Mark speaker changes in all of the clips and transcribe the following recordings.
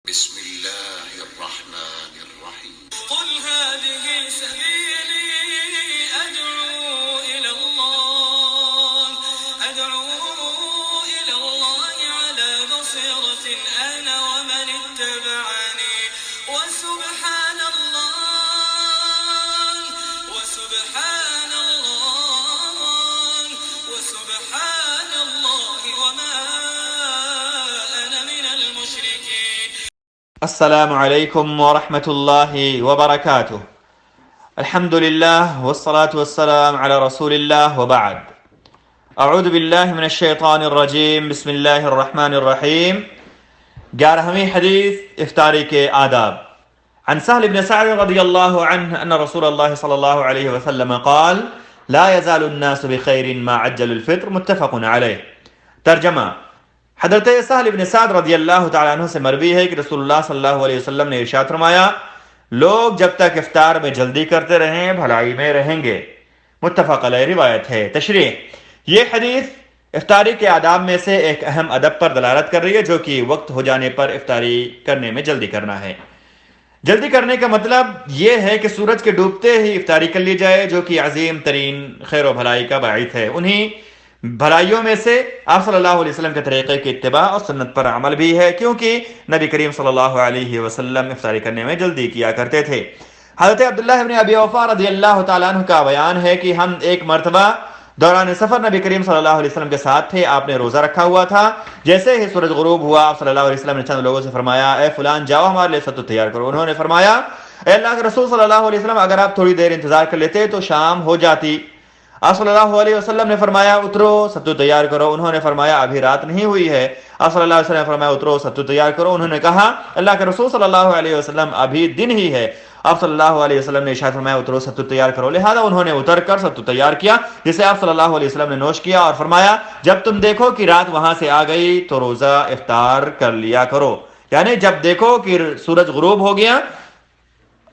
Speaker 1: بسم الله الرحمن الرحيم
Speaker 2: قل هذه سبيلي أدعو إلى الله على بصيرة أنا ومن اتبعني وسبحان الله وما أنا من المشركين.
Speaker 3: السلام علیکم ورحمۃ اللہ وبرکاتہ. الحمد للہ والصلاة والسلام علی رسول اللہ وبعد. اعوذ باللہ من الشیطان الرجیم. بسم اللہ الرحمن الرحیم. 11ویں حدیث افطاری کے آداب. عن سهل بن سعد رضی اللہ عنہ ان رسول اللہ صلی اللہ علیہ وسلم قال لا يزال الناس بخیر ما عجل الفطر. متفق علیہ. ترجمہ: حضرت سہل بن سعد رضی اللہ تعالیٰ عنہ سے مروی ہے کہ رسول اللہ صلی اللہ علیہ وسلم نے ارشاد فرمایا، لوگ جب تک افطار میں جلدی کرتے رہیں بھلائی میں رہیں گے. متفق علیہ روایت ہے. تشریح: یہ حدیث افطاری کے آداب میں سے ایک اہم ادب پر دلالت کر رہی ہے، جو کہ وقت ہو جانے پر افطاری کرنے میں جلدی کرنا ہے. جلدی کرنے کا مطلب یہ ہے کہ سورج کے ڈوبتے ہی افطاری کر لی جائے، جو کہ عظیم ترین خیر و بھلائی کا باعث ہے. انہی بھلائیوں میں سے آپ صلی اللہ علیہ وسلم کے طریقے کی اتباع اور سنت پر عمل بھی ہے، کیونکہ نبی کریم صلی اللہ علیہ وسلم افطاری کرنے میں جلدی کیا کرتے تھے. حضرت عبداللہ ابن ابی اوفا رضی اللہ تعالیٰ عنہ کا بیان ہے کہ ہم ایک مرتبہ دوران سفر نبی کریم صلی اللہ علیہ وسلم کے ساتھ تھے. آپ نے روزہ رکھا ہوا تھا. جیسے ہی سورج غروب ہوا، آپ صلی اللہ علیہ وسلم نے چند لوگوں سے فرمایا، اے فلان جاؤ ہمارے لیے ستو تیار کرو. انہوں نے فرمایا، اے اللہ کے رسول صلی اللہ علیہ وسلم، اگر آپ تھوڑی دیر انتظار کر لیتے تو شام ہو جاتی. آپ صلی اللہ علیہ وسلم نے فرمایا، اترو ستو تیار کرو. انہوں نے فرمایا، ابھی رات نہیں ہوئی ہے. آپ صلی اللہ علیہ وسلم نے فرمایا، اترو ستو تیار کرو. انہوں نے کہا، اللہ کے رسول صلی اللہ علیہ وسلم ابھی دن ہی ہے. آپ صلی اللہ علیہ وسلم نے ارشاد فرمایا، اترو ستو تیار کرو. لہذا انہوں نے اتر کر ستو تیار کیا، جسے آپ صلی اللہ علیہ وسلم نے نوش کیا اور فرمایا، جب تم دیکھو کہ رات وہاں سے آ گئی تو روزہ افطار کر لیا کرو. یعنی جب دیکھو کہ سورج غروب ہو گیا،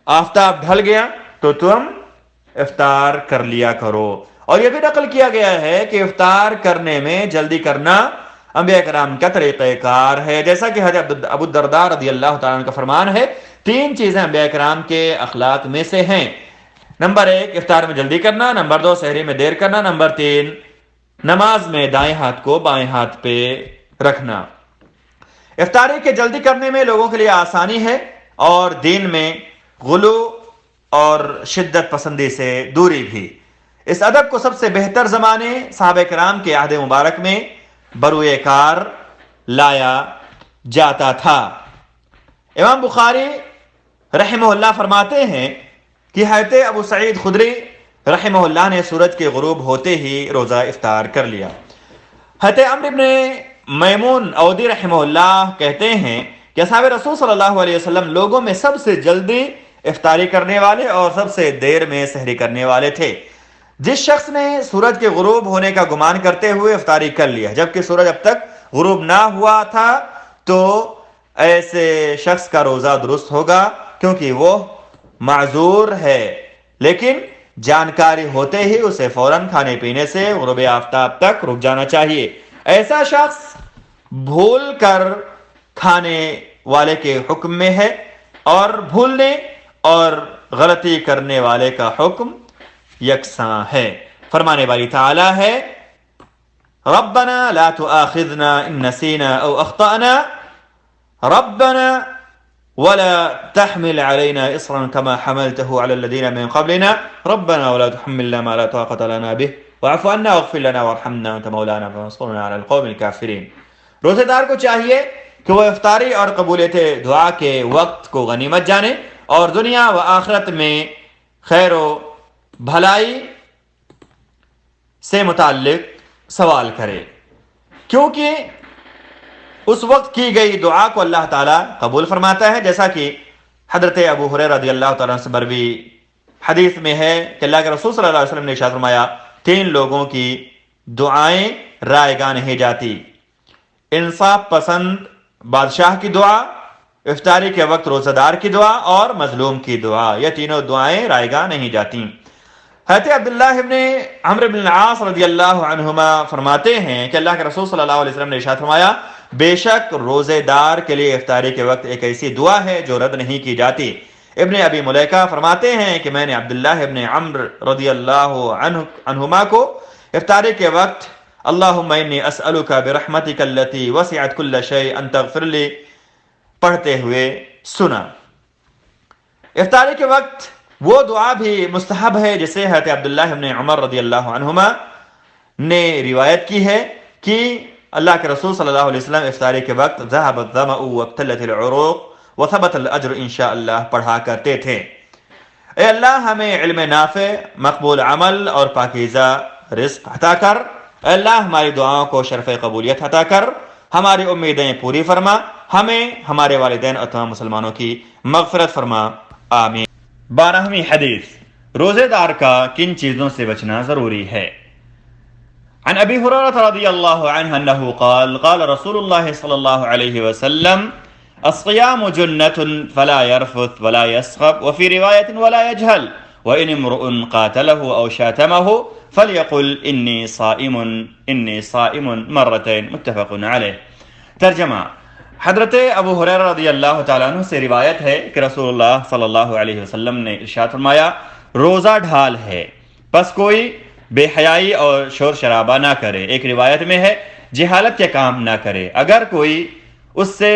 Speaker 3: آفتاب ڈھل گیا، تو تم افطار کر لیا کرو. اور یہ بھی نقل کیا گیا ہے کہ افطار کرنے میں جلدی کرنا انبیاء کرام کا طریقہ کار ہے، جیسا کہ حضرت ابو الدرداء رضی اللہ تعالیٰ عنہ کا فرمان ہے، 3 چیزیں انبیاء کرام کے اخلاق میں سے ہیں. نمبر 1 افطار میں جلدی کرنا، نمبر 2 سحری میں دیر کرنا، نمبر 3 نماز میں دائیں ہاتھ کو بائیں ہاتھ پہ رکھنا. افطاری کے جلدی کرنے میں لوگوں کے لیے آسانی ہے اور دین میں غلو اور شدت پسندی سے دوری بھی. اس ادب کو سب سے بہتر زمانے صحابہ کرام کے عہد مبارک میں بروئے کار لایا جاتا تھا. امام بخاری رحمہ اللہ فرماتے ہیں کہ حضرت ابو سعید خدری رحمہ اللہ نے سورج کے غروب ہوتے ہی روزہ افطار کر لیا. حضرت عمرو بن میمون اودی رحمہ اللہ کہتے ہیں کہ اصحاب رسول صلی اللہ علیہ وسلم لوگوں میں سب سے جلدی افطاری کرنے والے اور سب سے دیر میں سحری کرنے والے تھے. جس شخص نے سورج کے غروب ہونے کا گمان کرتے ہوئے افطاری کر لیا جبکہ سورج اب تک غروب نہ ہوا تھا، تو ایسے شخص کا روزہ درست ہوگا، کیونکہ وہ معذور ہے. لیکن جانکاری ہوتے ہی اسے فوراً کھانے پینے سے غروب آفتاب تک رک جانا چاہیے. ایسا شخص بھول کر کھانے والے کے حکم میں ہے، اور بھولنے اور غلطی کرنے والے کا حکم یکساں ہے. فرمانے والی تعالی ہے، ربنا لا تؤاخذنا ان نسینا او اخطأنا ربنا ولا تحمل علينا اصرا كما حملته على الذين من قبلنا ربنا ولا تحملنا ما لا طاقة لنا به واعف عنا واغفر لنا وارحمنا انت مولانا فانصرنا على القوم الكافرين. روزے دار کو چاہیے کہ وہ افطاری اور قبولیت دعا کے وقت کو غنیمت جانے اور دنیا و آخرت میں خیر و بھلائی سے متعلق سوال کرے، کیونکہ اس وقت کی گئی دعا کو اللہ تعالیٰ قبول فرماتا ہے. جیسا کہ حضرت ابو ہریرہ رضی اللہ تعالیٰ عنہ سے مروی حدیث میں ہے کہ اللہ کے رسول صلی اللہ علیہ وسلم نے ارشاد فرمایا، 3 لوگوں کی دعائیں رائے گاہ نہیں جاتی: انصاف پسند بادشاہ کی دعا، افطاری کے وقت روزہ دار کی دعا اور مظلوم کی دعا. یہ تینوں دعائیں رائے گاہ نہیں جاتی. حضرت عبداللہ ابن عمرو بن العاص رضی اللہ عنہما فرماتے ہیں کہ اللہ کے رسول صلی اللہ علیہ وسلم نے ارشاد فرمایا، بے شک روزے دار کے لیے افطاری کے وقت ایک ایسی دعا ہے جو رد نہیں کی جاتی۔ ابن ابی ملیکہ فرماتے ہیں کہ میں نے عبداللہ ابن عمرو رضی اللہ عنہما کو افطاری کے وقت اللہم انی اسألک برحمتک التی وسعت کل شیء ان تغفر لی پڑھتے ہوئے سنا۔ افطاری کے وقت وہ دعا بھی مستحب ہے جسے حضرت عبداللہ ابن عمر رضی اللہ عنہما نے روایت کی ہے کہ اللہ کے رسول صلی اللہ علیہ وسلم افطاری کے وقت ذهب الظمأ وابتلت العروق وثبت الاجر انشاءاللہ پڑھا کرتے تھے۔ اے اللہ ہمیں علم نافع، مقبول عمل اور پاکیزہ رزق عطا کر۔ اے اللہ ہماری دعاؤں کو شرف قبولیت عطا کر، ہماری امیدیں پوری فرما، ہمیں ہمارے والدین اور تمام مسلمانوں کی مغفرت فرما، آمین۔ 12ویں حدیث، روزے دار کا کن چیزوں سے بچنا ضروری ہے؟ عن ابی ہریرہ رضی اللہ عنہ انہ قال قال رسول اللہ صلی اللہ علیہ وسلم الصیام جنة فلا يرفث ولا يسخب وفي رواية ولا يجهل وإن امرؤ قاتله أو شاتمه فليقل إني صائم مرتين متفق علیہ۔ ترجمہ، حضرت ابو ہریرہ رضی اللہ تعالیٰ عنہ سے روایت ہے کہ رسول اللہ صلی اللہ علیہ وسلم نے ارشاد فرمایا روزہ ڈھال ہے، پس کوئی بے حیائی اور شور شرابہ نہ کرے۔ ایک روایت میں ہے جہالت کے کام نہ کرے۔ اگر کوئی اس سے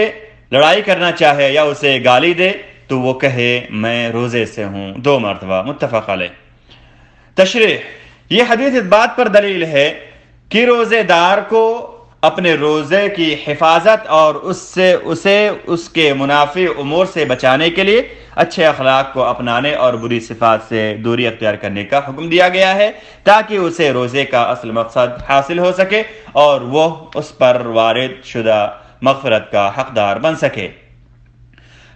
Speaker 3: لڑائی کرنا چاہے یا اسے گالی دے تو وہ کہے میں روزے سے ہوں، 2 مرتبہ، متفق علیہ۔ تشریح، یہ حدیث اس بات پر دلیل ہے کہ روزے دار کو اپنے روزے کی حفاظت اور اسے اس کے منافی امور سے بچانے کے لیے اچھے اخلاق کو اپنانے اور بری صفات سے دوری اختیار کرنے کا حکم دیا گیا ہے تاکہ اسے روزے کا اصل مقصد حاصل ہو سکے اور وہ اس پر وارد شدہ مغفرت کا حقدار بن سکے۔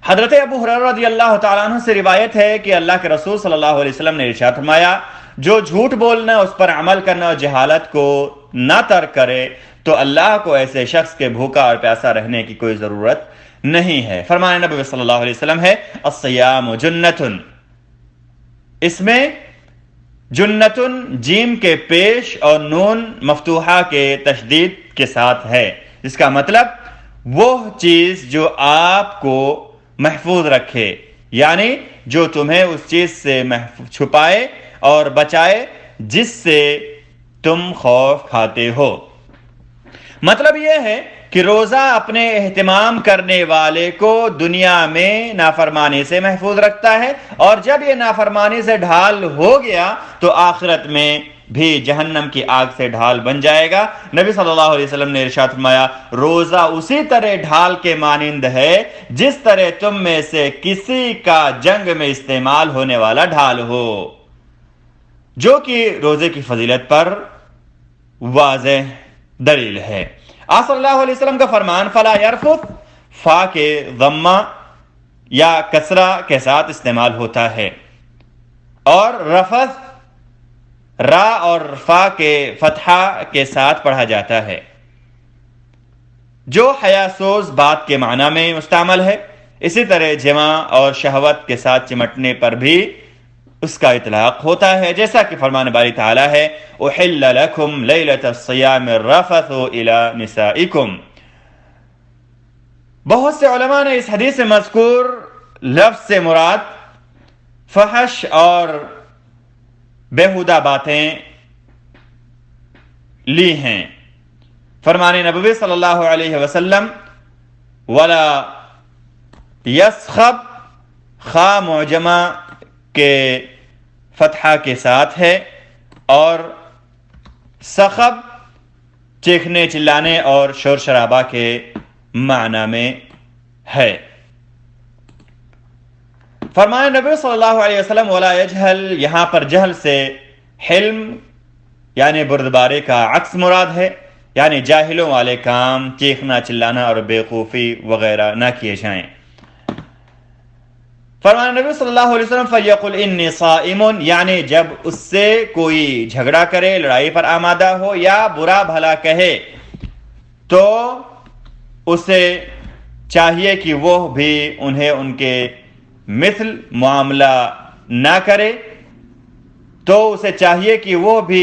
Speaker 3: حضرت ابو ہریرہ رضی اللہ تعالیٰ عنہ سے روایت ہے کہ اللہ کے رسول صلی اللہ علیہ وسلم نے ارشاد فرمایا جو جھوٹ بولنا، اس پر عمل کرنا اور جہالت کو نہ ترک کرے تو اللہ کو ایسے شخص کے بھوکا اور پیاسا رہنے کی کوئی ضرورت نہیں ہے۔ فرمان نبی صلی اللہ علیہ وسلم ہے الصیام جنۃ، اس میں جنۃ جیم کے پیش اور نون مفتوحہ کے تشدید کے ساتھ ہے، جس کا مطلب وہ چیز جو آپ کو محفوظ رکھے، یعنی جو تمہیں اس چیز سے چھپائے اور بچائے جس سے تم خوف کھاتے ہو۔ مطلب یہ ہے کہ روزہ اپنے اہتمام کرنے والے کو دنیا میں نافرمانی سے محفوظ رکھتا ہے، اور جب یہ نافرمانی سے ڈھال ہو گیا تو آخرت میں بھی جہنم کی آگ سے ڈھال بن جائے گا۔ نبی صلی اللہ علیہ وسلم نے ارشاد فرمایا روزہ اسی طرح ڈھال کے مانند ہے جس طرح تم میں سے کسی کا جنگ میں استعمال ہونے والا ڈھال ہو، جو کہ روزے کی فضیلت پر واضح دلیل ہے۔ آپ صلی اللہ علیہ وسلم کا فرمان فلا یرفث، فا کے ضمہ یا کسرہ کے ساتھ استعمال ہوتا ہے، اور رفث را اور فا کے فتحہ کے ساتھ پڑھا جاتا ہے، جو حیا سوز بات کے معنی میں مستعمل ہے۔ اسی طرح جماع اور شہوت کے ساتھ چمٹنے پر بھی اس کا اطلاق ہوتا ہے، جیسا کہ فرمان باری تعالی ہے احل لکم لیلۃ الصیام الرفث الی نسائکم۔ بہت سے علماء نے اس حدیث میں مذکور لفظ سے مراد فحش اور بیہودہ باتیں لی ہیں۔ فرمان نبوی صلی اللہ علیہ وسلم ولا یسخب، خا معجمہ کے فتحہ کے ساتھ ہے، اور سخب چیخنے چلانے اور شور شرابہ کے معنی میں ہے۔ فرمان نبی صلی اللہ علیہ وسلم ولا یجہل، یہاں پر جہل سے حلم یعنی بردباری کا عکس مراد ہے، یعنی جاہلوں والے کام چیخنا چلانا اور بیوقوفی وغیرہ نہ کیے جائیں۔ فرمان نبی صلی اللہ علیہ وسلم فلیقل انی صائم، یعنی جب اس سے کوئی جھگڑا کرے، لڑائی پر آمادہ ہو یا برا بھلا کہے تو اسے چاہیے کہ وہ بھی انہیں ان کے مثل معاملہ نہ کرے، تو اسے چاہیے کہ وہ بھی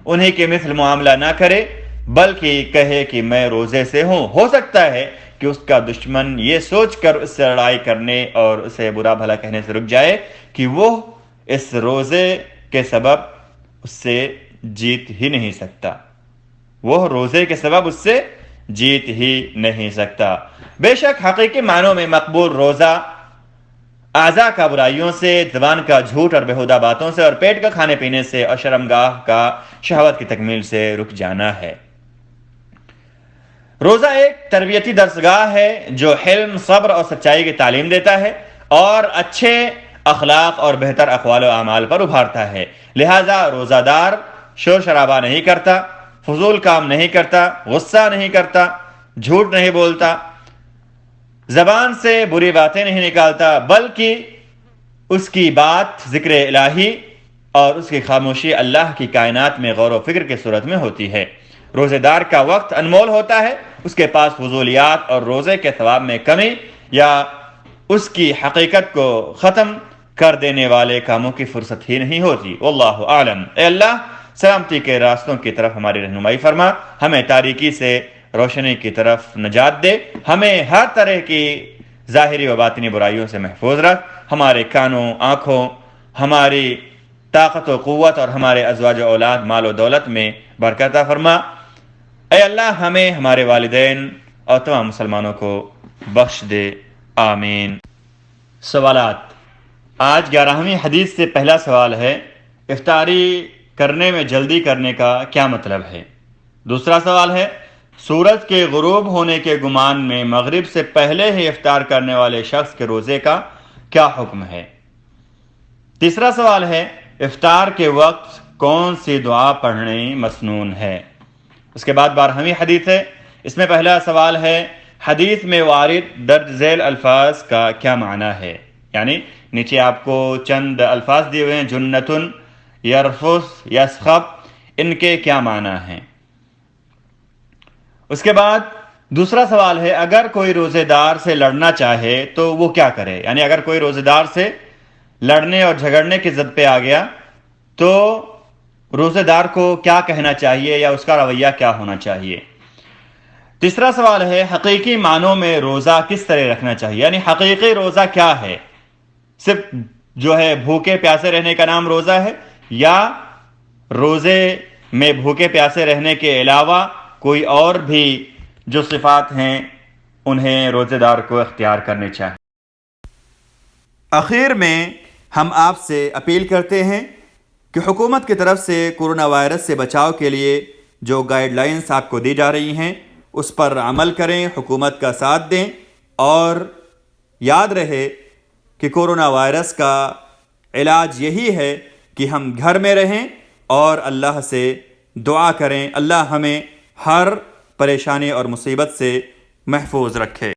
Speaker 3: انہیں کے مثل معاملہ نہ کرے، بلکہ کہے کہ میں روزے سے ہوں۔ ہو سکتا ہے کہ اس کا دشمن یہ سوچ کر اس سے لڑائی کرنے اور اسے برا بھلا کہنے سے رک جائے کہ وہ اس روزے کے سبب اس سے جیت ہی نہیں سکتا، وہ روزے کے سبب اس سے جیت ہی نہیں سکتا۔ بے شک حقیقی معنوں میں مقبول روزہ اعضاء کا برائیوں سے، زبان کا جھوٹ اور بیہودہ باتوں سے، اور پیٹ کا کھانے پینے سے، اور شرمگاہ کا شہوت کی تکمیل سے رک جانا ہے۔ روزہ ایک تربیتی درسگاہ ہے جو حلم، صبر اور سچائی کی تعلیم دیتا ہے اور اچھے اخلاق اور بہتر اقوال و اعمال پر ابھارتا ہے۔ لہذا روزہ دار شور شرابہ نہیں کرتا، فضول کام نہیں کرتا، غصہ نہیں کرتا، جھوٹ نہیں بولتا، زبان سے بری باتیں نہیں نکالتا، بلکہ اس کی بات ذکر الہی اور اس کی خاموشی اللہ کی کائنات میں غور و فکر کی صورت میں ہوتی ہے۔ روزے دار کا وقت انمول ہوتا ہے، اس کے پاس فضولیات اور روزے کے ثواب میں کمی یا اس کی حقیقت کو ختم کر دینے والے کاموں کی فرصت ہی نہیں ہوتی۔ واللہ اعلم۔ اے اللہ سلامتی کے راستوں کی طرف ہماری رہنمائی فرما، ہمیں تاریکی سے روشنی کی طرف نجات دے، ہمیں ہر طرح کی ظاہری و باطنی برائیوں سے محفوظ رکھ، ہمارے کانوں، آنکھوں، ہماری طاقت و قوت اور ہمارے ازواج و اولاد، مال و دولت میں برکت عطا فرما۔ اے اللہ ہمیں، ہمارے والدین اور تمام مسلمانوں کو بخش دے، آمین۔ سوالات۔ آج 11ویں حدیث سے پہلا سوال ہے، افطاری کرنے میں جلدی کرنے کا کیا مطلب ہے؟ دوسرا سوال ہے، سورج کے غروب ہونے کے گمان میں مغرب سے پہلے ہی افطار کرنے والے شخص کے روزے کا کیا حکم ہے؟ تیسرا سوال ہے، افطار کے وقت کون سی دعا پڑھنی مسنون ہے؟ اس کے بعد 12ویں حدیث ہے، اس میں پہلا سوال ہے، حدیث میں وارد درج ذیل الفاظ کا کیا معنی ہے؟ یعنی نیچے آپ کو چند الفاظ دیے ہوئے ہیں، جنتن، یرفس، یسخب، ان کے کیا معنی ہیں؟ اس کے بعد دوسرا سوال ہے، اگر کوئی روزے دار سے لڑنا چاہے تو وہ کیا کرے؟ یعنی اگر کوئی روزے دار سے لڑنے اور جھگڑنے کی ضد پہ آ گیا تو روزے دار کو کیا کہنا چاہیے یا اس کا رویہ کیا ہونا چاہیے؟ تیسرا سوال ہے، حقیقی معنوں میں روزہ کس طرح رکھنا چاہیے؟ یعنی حقیقی روزہ کیا ہے؟ صرف جو ہے بھوکے پیاسے رہنے کا نام روزہ ہے، یا روزے میں بھوکے پیاسے رہنے کے علاوہ کوئی اور بھی جو صفات ہیں انہیں روزے دار کو اختیار کرنے چاہیے؟ آخر میں ہم آپ سے اپیل کرتے ہیں کہ حکومت کی طرف سے کورونا وائرس سے بچاؤ کے لیے جو گائیڈ لائنز آپ کو دی جا رہی ہیں اس پر عمل کریں، حکومت کا ساتھ دیں، اور یاد رہے کہ کورونا وائرس کا علاج یہی ہے کہ ہم گھر میں رہیں اور اللہ سے دعا کریں، اللہ ہمیں ہر پریشانی اور مصیبت سے محفوظ رکھے۔